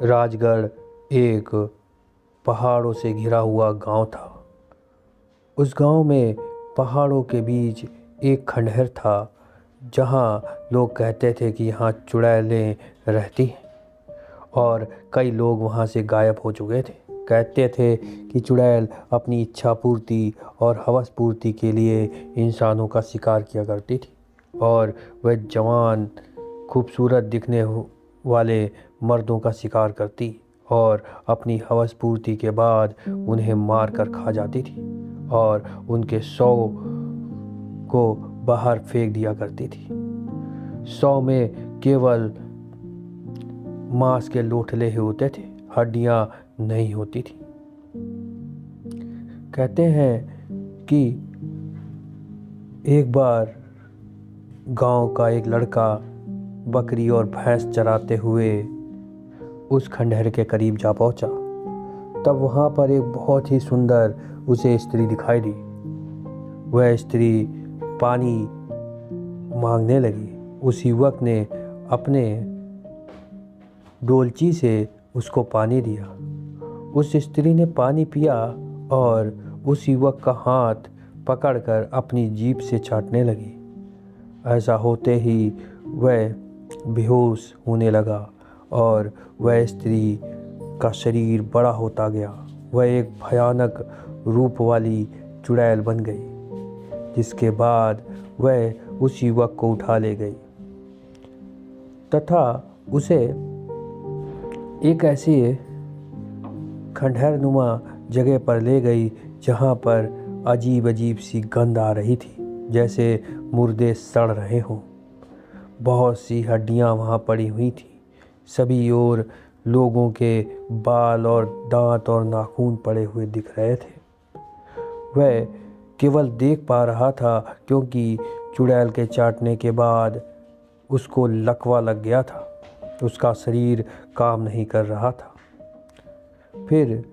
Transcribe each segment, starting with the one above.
राजगढ़ एक पहाड़ों से घिरा हुआ गांव था। उस गांव में पहाड़ों के बीच एक खंडहर था, जहां लोग कहते थे कि यहाँ चुड़ैलें रहती हैं, और कई लोग वहाँ से गायब हो चुके थे। कहते थे कि चुड़ैल अपनी इच्छा पूर्ति और हवस पूर्ति के लिए इंसानों का शिकार किया करती थी, और वह जवान खूबसूरत दिखने वाले मर्दों का शिकार करती और अपनी हवस पूर्ति के बाद उन्हें मार कर खा जाती थी और उनके शव को बाहर फेंक दिया करती थी। शव में केवल मांस के लोथड़े ही होते थे, हड्डियां नहीं होती थी। कहते हैं कि एक बार गांव का एक लड़का बकरी और भैंस चराते हुए उस खंडहर के करीब जा पहुंचा। तब वहां पर एक बहुत ही सुंदर उसे स्त्री दिखाई दी। वह स्त्री पानी मांगने लगी। उस युवक ने अपने डोलची से उसको पानी दिया। उस स्त्री ने पानी पिया और उस युवक का हाथ पकड़कर अपनी जीभ से चाटने लगी। ऐसा होते ही वह बेहोश होने लगा और वह स्त्री का शरीर बड़ा होता गया। वह एक भयानक रूप वाली चुड़ैल बन गई, जिसके बाद वह उस युवक को उठा ले गई तथा उसे एक ऐसी खंडहर नुमा जगह पर ले गई, जहाँ पर अजीब अजीब सी गंध आ रही थी, जैसे मुर्दे सड़ रहे हों। बहुत सी हड्डियां वहाँ पड़ी हुई थी। सभी ओर लोगों के बाल और दांत और नाखून पड़े हुए दिख रहे थे। वह केवल देख पा रहा था, क्योंकि चुड़ैल के चाटने के बाद उसको लकवा लग गया था। उसका शरीर काम नहीं कर रहा था। फिर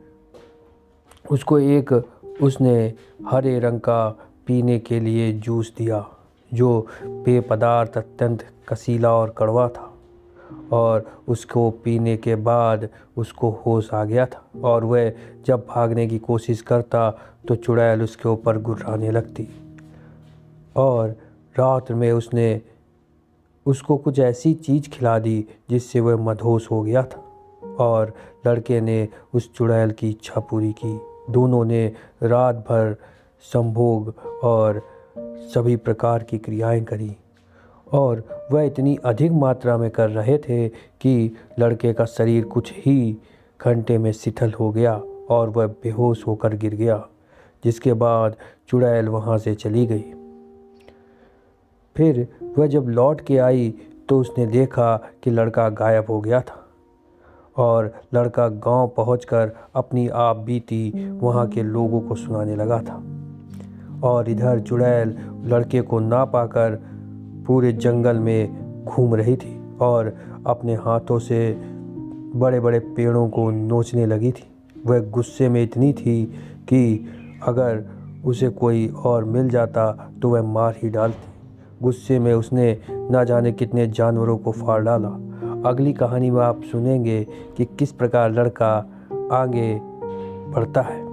उसने हरे रंग का पीने के लिए जूस दिया, जो पेय पदार्थ अत्यंत कसीला और कड़वा था, और उसको पीने के बाद उसको होश आ गया था। और वह जब भागने की कोशिश करता तो चुड़ैल उसके ऊपर गुर्राने लगती, और रात में उसने उसको कुछ ऐसी चीज़ खिला दी जिससे वह मदहोश हो गया था, और लड़के ने उस चुड़ैल की इच्छा पूरी की। दोनों ने रात भर संभोग और सभी प्रकार की क्रियाएं करी, और वह इतनी अधिक मात्रा में कर रहे थे कि लड़के का शरीर कुछ ही घंटे में शिथिल हो गया और वह बेहोश होकर गिर गया, जिसके बाद चुड़ैल वहाँ से चली गई। फिर वह जब लौट के आई तो उसने देखा कि लड़का गायब हो गया था, और लड़का गांव पहुंचकर अपनी आप बीती वहाँ के लोगों को सुनाने लगा था। और इधर चुड़ैल लड़के को ना पाकर पूरे जंगल में घूम रही थी और अपने हाथों से बड़े बड़े पेड़ों को नोचने लगी थी। वह गुस्से में इतनी थी कि अगर उसे कोई और मिल जाता तो वह मार ही डालती। गुस्से में उसने ना जाने कितने जानवरों को फाड़ डाला। अगली कहानी में आप सुनेंगे कि किस प्रकार लड़का आगे बढ़ता है।